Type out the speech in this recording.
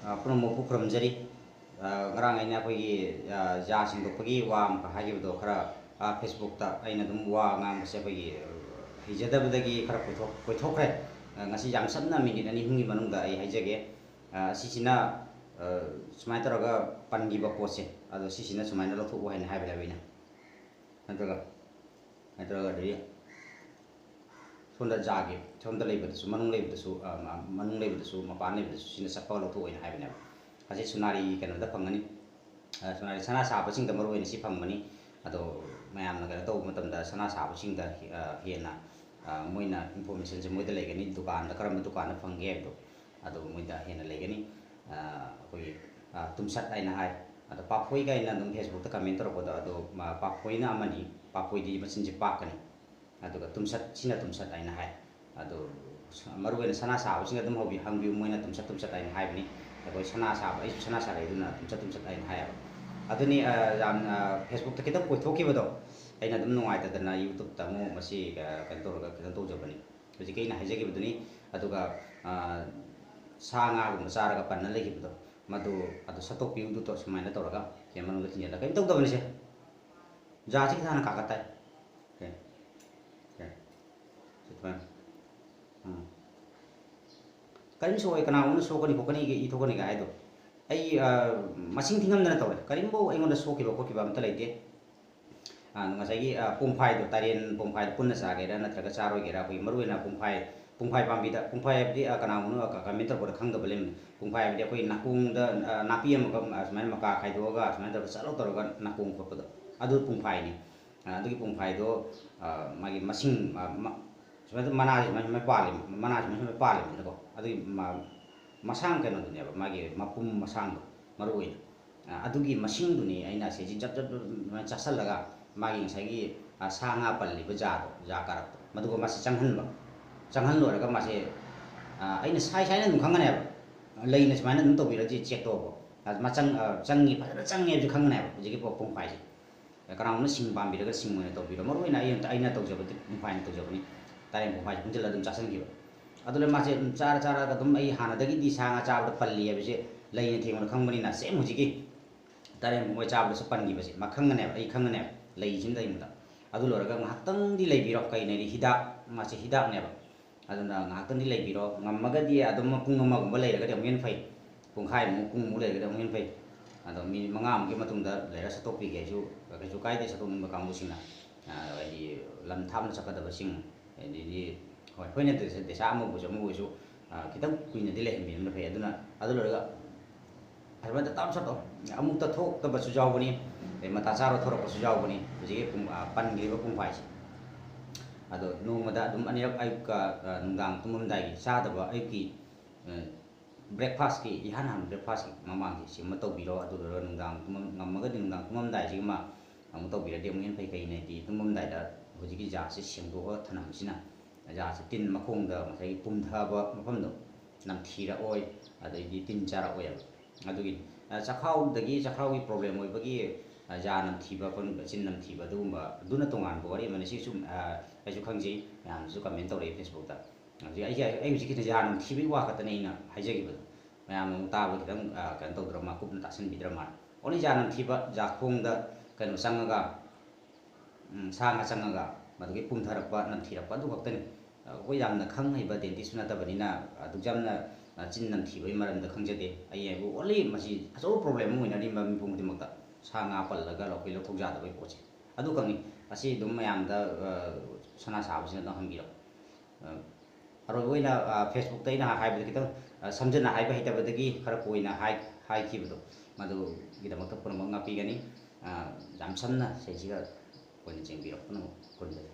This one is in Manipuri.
ꯄꯨꯝꯅꯃꯛꯄꯨ ꯈꯨꯔꯨꯝꯖꯔꯤ ꯉꯔꯥꯡ ꯑꯩꯅ ꯑꯩꯈꯣꯏꯒꯤ ꯖꯥ ꯁꯦꯡꯗꯣꯛꯄꯒꯤ ꯋꯥ ꯑꯃꯈꯛ ꯍꯥꯏꯈꯤꯕꯗꯣ ꯈꯔ ꯐꯦꯁꯕꯨꯛꯇ ꯑꯩꯅ ꯑꯗꯨꯝ ꯋꯥ ꯉꯥꯡꯕꯁꯦ ꯑꯩꯈꯣꯏꯒꯤ ꯍꯩꯖꯗꯕꯗꯒꯤ ꯈꯔ ꯀꯣꯏꯊꯣꯛꯈ꯭ꯔꯦ ꯉꯁꯤ ꯌꯥꯝ ꯁꯝꯅ ꯃꯤꯅꯤꯠ ꯑꯅꯤ ꯑꯍꯨꯝꯒꯤ ꯃꯅꯨꯡꯗ ꯑꯩ ꯍꯥꯏꯖꯒꯦ ꯑꯁꯤꯁꯤꯅ ꯁꯨꯃꯥꯏꯅ ꯇꯧꯔꯒ ꯄꯟꯈꯤꯕ ꯄꯣꯠꯁꯦ ꯑꯗꯣ ꯁꯤꯁꯤꯅ ꯁꯨꯃꯥꯏꯅ ꯂꯧꯊꯣꯛꯎ ꯍꯥꯏꯅ ꯍꯥꯏꯕꯅꯦꯕ ꯑꯩꯅ ꯅꯠꯇ꯭ꯔꯒ ꯑꯗꯒꯤ ꯁꯣꯝꯗ ꯖꯥꯒꯤ ꯁꯣꯝꯗ ꯂꯩꯕꯗꯁꯨ ꯃꯅꯨꯡ ꯂꯩꯕꯗꯁꯨ ꯃꯄꯥꯟ ꯂꯩꯕꯗꯁꯨ ꯁꯤꯅ ꯆꯠꯄ ꯂꯧꯊꯣꯛꯎ ꯍꯥꯏꯅ ꯍꯥꯏꯕꯅꯦꯕ ꯑꯁꯤ ꯁꯨꯅꯥꯔꯤ ꯀꯩꯅꯣꯗ ꯐꯪꯒꯅꯤ ꯁꯨꯅꯥꯔꯤ ꯁꯅꯥ ꯁꯥꯕꯁꯤꯡꯗ ꯃꯔꯨꯑꯣꯏꯅ ꯁꯤ ꯐꯪꯕꯅꯤ ꯑꯗꯣ ꯃꯌꯥꯝꯅ ꯀꯩꯅꯣ ꯇꯧꯕ ꯃꯇꯝꯗ ꯁꯅꯥ ꯁꯥꯕꯁꯤꯡꯗ ꯍꯦꯟꯅ ꯃꯣꯏꯅ ꯏꯟꯐꯣꯔꯃꯦꯁꯟꯁꯦ ꯃꯣꯏꯗ ꯂꯩꯒꯅꯤ ꯗꯨꯀꯥꯟꯗ ꯀꯔꯝꯕ ꯗꯨꯀꯥꯟꯗ ꯐꯪꯒꯦ ꯍꯥꯏꯕꯗꯣ ꯑꯗꯣ ꯃꯣꯏꯗ ꯍꯦꯟꯅ ꯂꯩꯒꯅꯤ ꯑꯩꯈꯣꯏꯒꯤ ꯇꯨꯝꯁꯠ ꯍꯥꯏꯅ ꯍꯥꯏ ꯑꯗꯣ ꯄꯥꯐꯣꯏ ꯀꯥꯏꯅ ꯑꯗꯨꯝ ꯐꯦꯁꯕꯨꯛꯇ ꯀꯃꯦꯟ ꯇꯧꯔꯛꯄꯗꯣ ꯑꯗꯣ ꯄꯥꯐꯣꯏꯅ ꯑꯃꯅꯤ ꯄꯥꯐꯣꯏꯗꯤ ꯃꯆꯤꯟꯁꯦ ꯄꯥꯛꯀꯅꯤ ꯑꯗꯨꯒ ꯇꯨꯝꯁꯠ ꯁꯤꯅ ꯇꯨꯝꯁꯠ ꯍꯥꯏꯅ ꯍꯥꯏ ꯑꯗꯣ ꯃꯔꯨꯑꯣꯏꯅ ꯁꯅꯥ ꯁꯥꯕꯁꯤꯡ ꯑꯗꯨꯝ ꯍꯪꯕꯤꯌꯨ ꯃꯣꯏꯅ ꯇꯨꯝꯁꯠ ꯍꯥꯏꯅ ꯍꯥꯏꯕꯅꯤ ꯑꯩꯈꯣꯏ ꯁꯅꯥ ꯁꯥꯕ ꯑꯩꯁꯨ ꯁꯅꯥ ꯁꯥꯔꯛꯏ ꯑꯗꯨꯅ ꯇꯨꯝꯁꯠ ꯍꯥꯏꯅ ꯍꯥꯏꯌꯦꯕ ꯑꯗꯨꯅꯤ ꯌꯥꯝꯅ ꯐꯦꯁꯕꯨꯛꯇ ꯈꯤꯇꯪ ꯀꯣꯏꯊꯣꯛꯈꯤꯕꯗꯣ ꯑꯩꯅ ꯑꯗꯨꯝ ꯅꯨꯡꯉꯥꯏꯇꯗꯅ ꯌꯨꯇꯨꯕꯇ ꯑꯃꯨꯛ ꯃꯁꯤ ꯀꯩꯅꯣ ꯇꯧꯔꯒ ꯈꯤꯇꯪ ꯇꯧꯖꯕꯅꯤ ꯍꯧꯖꯤꯛꯀꯤ ꯑꯩꯅ ꯍꯥꯏꯖꯈꯤꯕꯗꯨꯅꯤ ꯑꯗꯨꯒ ꯁꯥ ꯉꯥꯒꯨꯝꯕ ꯆꯥꯔꯒ ꯄꯟꯅ ꯂꯩꯈꯤꯕꯗꯣ ꯃꯗꯨ ꯑꯗꯨ ꯁꯠꯇꯣꯛꯄꯤꯌꯨꯗꯨ ꯁꯨꯃꯥꯏꯅ ꯇꯧꯔꯒ ꯀꯦꯝ ꯃꯅꯨꯡꯗ ꯊꯤꯡꯖꯤꯜꯂꯒ ꯀꯔꯤꯝ ꯇꯧꯗꯕꯅꯤꯁꯦ ꯖꯥꯁꯤ ꯈꯤꯇꯪ ꯍꯥꯟꯅ ꯀꯥꯀꯠ ꯇꯥꯏ ꯀꯔꯤꯝ ꯁꯣꯛꯑꯣꯏ ꯀꯅꯥꯒꯨꯝꯕꯅ ꯁꯣꯛꯀꯅꯤ ꯈꯣꯠꯀꯅꯤ ꯏ ꯊꯣꯛꯀꯅꯤꯒ ꯍꯥꯏꯗꯣ ꯑꯩ ꯃꯁꯤꯡ ꯊꯤꯉꯝꯗꯅ ꯇꯧꯔꯦ ꯀꯔꯤꯝꯐꯥꯎ ꯑꯩꯉꯣꯟꯗ ꯁꯣꯛꯈꯤꯕ ꯈꯣꯠꯈꯤꯕ ꯑꯝꯇ ꯂꯩꯇꯦ ꯉꯁꯥꯏꯒꯤ ꯄꯨꯡꯐꯥꯏꯗꯣ ꯇꯔꯦꯟ ꯄꯨꯡꯐꯥꯏꯗꯣ ꯄꯨꯟꯅ ꯆꯥꯒꯦꯔꯥ ꯅꯠꯇ꯭ꯔꯒ ꯆꯥꯔꯣꯏꯒꯦꯔꯥ ꯑꯩꯈꯣꯏꯒꯤ ꯃꯔꯨꯑꯣꯏꯅ ꯄꯨꯡꯐꯥꯏ ꯄꯥꯝꯕꯤꯗ ꯄꯨꯡꯐꯥꯏ ꯍꯥꯏꯕꯗꯤ ꯀꯅꯥꯒꯨꯝꯕꯅ ꯀꯃꯦꯟ ꯇꯧꯔꯛꯄꯗ ꯈꯪꯗꯕ ꯂꯩꯕꯅꯤ ꯄꯨꯡꯐꯥꯏ ꯍꯥꯏꯕꯗꯤ ꯑꯩꯈꯣꯏ ꯅꯥꯀꯣꯡꯗ ꯅꯥꯄꯤ ꯑꯃꯒ ꯁꯨꯃꯥꯏꯅ ꯃꯀꯥ ꯈꯥꯏꯗꯣꯛꯑꯒ ꯁꯨꯃꯥꯏꯅ ꯇꯧꯔꯒ ꯆꯠꯂꯧ ꯇꯧꯔꯒ ꯅꯥꯀꯣꯡ ꯈꯣꯠꯄꯗꯣ ꯑꯗꯨ ꯄꯨꯡꯐꯥꯏꯅꯤ ꯑꯗꯨꯒꯤ ꯄꯨꯡꯐꯥꯏꯗꯣ ꯃꯥꯒꯤ ꯃꯁꯤꯡ ꯁꯨꯃꯥꯏꯅ ꯃꯅꯥꯁꯤ ꯁꯨꯃꯥꯏꯅ ꯄꯥꯜꯂꯤꯕꯅꯤꯅꯀꯣ ꯑꯗꯨꯒꯤ ꯃꯁꯥꯡ ꯀꯩꯅꯣꯗꯨꯅꯦꯕ ꯃꯥꯒꯤ ꯃꯄꯨꯝ ꯃꯁꯥꯡꯗꯣ ꯃꯔꯨꯑꯣꯏꯅ ꯑꯗꯨꯒꯤ ꯃꯁꯤꯡꯗꯨꯅꯤ ꯑꯩꯅ ꯁꯤꯁꯤ ꯖꯞ ꯑꯗꯨꯃꯥꯏꯅ ꯆꯥꯁꯤꯜꯂꯒ ꯃꯥꯒꯤ ꯉꯁꯥꯏꯒꯤ ꯁꯥ ꯉꯥ ꯄꯜꯂꯤꯕ ꯖꯥ ꯀꯥꯔꯛꯇꯣ ꯃꯗꯨꯒ ꯃꯥꯁꯤ ꯆꯪꯍꯜꯂꯣꯏꯔꯒ ꯃꯥꯁꯦ ꯑꯩꯅ ꯁꯥꯏꯅ ꯑꯗꯨꯝ ꯈꯪꯒꯅꯦꯕ ꯂꯩꯅ ꯁꯨꯃꯥꯏꯅ ꯑꯗꯨꯝ ꯇꯧꯕꯤꯔꯗꯤ ꯆꯦꯛ ꯇꯧꯕ ꯆꯪꯉꯤ ꯐꯖꯅ ꯆꯪꯉꯦ ꯍꯥꯏꯕꯁꯨ ꯈꯪꯒꯅꯦꯕ ꯍꯧꯖꯤꯛꯀꯤ ꯄꯨꯡꯐꯥꯏꯁꯦ ꯀꯅꯥꯒꯨꯝꯕꯅ ꯁꯤꯡ ꯄꯥꯝꯕꯤꯔꯒ ꯁꯤꯡ ꯑꯣꯏꯅ ꯇꯧꯕꯤꯔꯣ ꯃꯔꯨꯑꯣꯏꯅ ꯑꯩꯅ ꯇꯧꯖꯕꯗꯤ ꯄꯨꯡꯐꯥꯏꯅ ꯇꯧꯖꯕꯅꯤ ꯇꯔꯦꯟ ꯄꯨꯡꯐꯥꯏꯁꯦ ꯄꯨꯟꯁꯤꯜꯂ ꯑꯗꯨꯝ ꯆꯥꯁꯤꯟꯈꯤꯕ ꯑꯗꯨꯅ ꯃꯥꯁꯦ ꯑꯗꯨꯝ ꯆꯥꯔꯒ ꯑꯗꯨꯝ ꯑꯩ ꯍꯥꯟꯅꯗꯒꯤꯗꯤ ꯁꯥ ꯉꯥ ꯆꯥꯕꯗ ꯄꯜꯂꯤ ꯍꯥꯏꯕꯁꯦ ꯂꯩꯅ ꯊꯦꯡꯕꯗ ꯈꯪꯕꯅꯤꯅ ꯁꯦꯝ ꯍꯧꯖꯤꯛꯀꯤ ꯇꯔꯦꯟ ꯄꯨꯡꯐꯥꯏ ꯆꯥꯕꯗꯁꯨ ꯄꯟꯈꯤꯕꯁꯦ ꯃꯥ ꯈꯪꯒꯅꯦꯕ ꯑꯩ ꯈꯪꯒꯅꯦꯕ ꯂꯩꯁꯤꯅ ꯂꯩꯕꯗ ꯑꯗꯨ ꯂꯣꯏꯔꯒ ꯉꯥꯏꯍꯥꯛꯇꯪꯗꯤ ꯂꯩꯕꯤꯔꯣ ꯀꯩꯅꯣꯗꯤ ꯃꯥꯁꯦ ꯍꯤꯗꯥꯛꯅꯦꯕ ꯑꯗꯨꯅ ꯉꯥꯏꯍꯥꯛꯇꯪꯗꯤ ꯂꯩꯕꯤꯔꯣ ꯉꯝꯃꯒꯗꯤ ꯑꯗꯨꯝ ꯄꯨꯡ ꯑꯃꯒꯨꯝꯕ ꯂꯩꯔꯒꯗꯤ ꯑꯃꯨꯛ ꯍꯦꯟꯅ ꯐꯩ ꯄꯨꯡꯃꯨꯛ ꯂꯩꯔꯒꯗꯤ ꯑꯃꯨꯛ ꯍꯦꯟꯅ ꯐꯩ ꯑꯗꯣ ꯃꯤꯅꯤꯠ 5 ꯃꯇꯨꯡꯗ ꯂꯩꯔ ꯁꯠꯇꯣꯛꯄꯤꯒꯦ ꯀꯩꯁꯨ ꯀꯥꯏꯗꯦ ꯁꯠꯇꯣꯛꯅꯤꯡꯕ ꯀꯥꯡꯕꯨꯁꯤꯡꯅ ꯍꯥꯏꯗꯤ ꯂꯝ ꯊꯥꯞꯅ ꯆꯠꯀꯗꯕꯁꯤꯡ ꯑꯗꯩꯗꯤ ꯍꯣꯏ ꯑꯩꯈꯣꯏꯅ ꯗꯦꯁꯥ ꯑꯃꯕꯨꯁꯨ ꯈꯤꯇꯪ ꯀꯨꯏꯅꯗꯤ ꯂꯩꯍꯟꯕꯤꯕꯅ ꯐꯩ ꯑꯗꯨꯅ ꯑꯗꯨ ꯂꯣꯏꯔꯒ ꯑꯗꯨꯃꯥꯏꯅ ꯇꯞ ꯁꯠꯇꯣ ꯑꯃꯨꯛꯇ ꯊꯣꯛꯇꯕꯁꯨ ꯌꯥꯎꯕꯅꯤ ꯑꯗꯩ ꯃꯇꯥ ꯆꯥꯔ ꯊꯣꯔꯛꯄꯁꯨ ꯌꯥꯎꯕꯅꯤ ꯍꯧꯖꯤꯛꯀꯤ ꯄꯟꯈꯤꯕ ꯄꯨꯡꯐꯥꯏꯁꯦ ꯑꯗꯣ ꯅꯣꯡꯃꯗ ꯑꯗꯨꯝ ꯑꯅꯤꯔꯛ ꯑꯌꯨꯛꯀ ꯅꯨꯡꯗꯥꯡ ꯇꯨꯝꯃꯝꯗꯥꯏꯒꯤ ꯆꯥꯗꯕ ꯑꯌꯨꯛꯀꯤ ꯕ꯭ꯔꯦꯛꯐꯥꯁꯀꯤ ꯏꯍꯥꯟ ꯍꯥꯟꯕ ꯕ꯭ꯔꯦꯛꯐꯥꯁꯀꯤ ꯃꯃꯥꯡꯁꯤ ꯁꯤꯃ ꯇꯧꯕꯤꯔꯣ ꯑꯗꯨ ꯂꯣꯏꯔꯒ ꯉꯝꯃꯒꯗꯤ ꯅꯨꯡꯗꯥꯡ ꯇꯨꯝꯃꯝꯗꯥꯏꯁꯤꯒꯃ ꯑꯃꯨꯛ ꯇꯧꯕꯤꯔꯗꯤ ꯑꯃꯨꯛ ꯍꯦꯟꯅ ꯐꯩ ꯀꯩꯅꯣꯗꯤ ꯇꯨꯝꯃꯝꯗꯥꯏꯗ ꯍꯧꯖꯤꯛꯀꯤ ꯖꯥꯁꯤ ꯁꯦꯡꯗꯣꯛꯑ ꯊꯅꯝꯕꯁꯤꯅ ꯖꯥꯁꯤ ꯇꯤꯟ ꯃꯈꯣꯡꯗ ꯉꯁꯥꯏꯒꯤ ꯄꯨꯝꯊꯕ ꯃꯐꯝꯗꯣ ꯅꯝꯊꯤꯔꯛꯑꯣꯏ ꯑꯗꯩꯗꯤ ꯇꯤꯟ ꯆꯥꯔꯛꯑꯣꯏꯕ ꯑꯗꯨꯒꯤ ꯆꯈꯥꯎꯒꯤ ꯄ꯭ꯔꯣꯕ꯭ꯂꯦꯝ ꯑꯣꯏꯕꯒꯤ ꯖꯥ ꯅꯝꯊꯤꯕ ꯆꯤꯟ ꯅꯝꯊꯤꯕ ꯑꯗꯨꯒꯨꯝꯕ ꯑꯗꯨꯅ ꯇꯣꯉꯥꯟꯕ ꯋꯥꯔꯤ ꯑꯃꯅꯤ ꯁꯤꯁꯨ ꯑꯩꯁꯨ ꯈꯪꯖꯩ ꯃꯌꯥꯝꯅꯁꯨ ꯀꯃꯦꯟ ꯇꯧꯔꯛꯏ ꯐꯦꯁꯕꯨꯛꯇ ꯍꯧꯖꯤꯛ ꯑꯩ ꯍꯧꯖꯤꯛꯀꯤ ꯖꯥ ꯅꯝꯊꯤꯕꯒꯤ ꯋꯥ ꯈꯛꯇꯅꯦ ꯑꯩꯅ ꯍꯥꯏꯖꯈꯤꯕꯗꯣ ꯃꯌꯥꯝꯅ ꯑꯃꯨꯛ ꯇꯥꯕ ꯈꯤꯇꯪ ꯀꯩꯅꯣ ꯇꯧꯗ꯭ꯔꯃ ꯀꯨꯞꯅ ꯇꯥꯁꯟꯕꯤꯗ꯭ꯔ ꯃꯥꯜꯂꯦ ꯑꯣꯟꯂꯤ ꯖꯥ ꯅꯝꯊꯤꯕ ꯖꯥꯈꯣꯡꯗ ꯀꯩꯅꯣ ꯆꯪꯉꯒ ꯁꯥ ꯉꯥ ꯆꯪꯉꯒ ꯃꯗꯨꯒꯤ ꯄꯨꯝꯊꯔꯛꯄ ꯅꯝꯊꯤꯔꯛꯄ ꯑꯗꯨ ꯈꯛꯇꯅꯤ ꯑꯩꯈꯣꯏ ꯌꯥꯝꯅ ꯈꯪ-ꯍꯩꯕ ꯗꯦꯟꯇꯤꯁꯁꯨ ꯅꯠꯇꯕꯅꯤꯅ ꯑꯗꯨꯛ ꯌꯥꯝꯅ ꯆꯤꯟ ꯅꯝꯊꯤꯕꯒꯤ ꯃꯔꯝꯗ ꯈꯪꯖꯗꯦ ꯑꯩ ꯍꯥꯏꯕꯨ ꯑꯣꯟꯂꯤ ꯃꯁꯤ ꯑꯆꯧꯕ ꯄ꯭ꯔꯣꯕ꯭ꯂꯦꯝ ꯑꯃ ꯑꯣꯏꯅꯔꯤꯕ ꯃꯤꯄꯨꯝ ꯈꯨꯗꯤꯡꯃꯛꯇ ꯁꯥ ꯉꯥ ꯄꯜꯂꯒ ꯂꯧꯊꯣꯛ ꯌꯥꯗꯕꯒꯤ ꯄꯣꯠꯁꯦ ꯑꯗꯨꯈꯛꯅꯤ ꯑꯁꯤ ꯑꯗꯨꯝ ꯃꯌꯥꯝꯗ ꯁꯅꯥ ꯁꯥꯕꯁꯤꯅ ꯑꯗꯨꯝ ꯍꯪꯕꯤꯔꯛꯑꯣ ꯑꯔꯣꯏꯕ ꯑꯣꯏꯅ ꯐꯦꯁꯕꯨꯛꯇ ꯑꯩꯅ ꯍꯥꯏꯕꯗ ꯈꯤꯇꯪ ꯁꯝꯖꯟꯅ ꯍꯥꯏꯕ ꯍꯩꯇꯕꯗꯒꯤ ꯈꯔ ꯀꯣꯏꯅ ꯍꯥꯏꯈꯤꯕꯗꯣ ꯃꯗꯨꯒꯤꯗꯃꯛꯇ ꯄꯨꯝꯅꯃꯛ ꯉꯥꯛꯄꯤꯒꯅꯤ ꯌꯥꯝ ꯁꯝꯅ ꯁꯤꯁꯤꯒ ꯑꯩꯈꯣꯏꯅ ꯆꯦꯟꯕꯤꯔꯛꯄ ꯄꯨꯝꯅꯃꯛ ꯈꯨꯔꯨꯝꯖꯔꯤ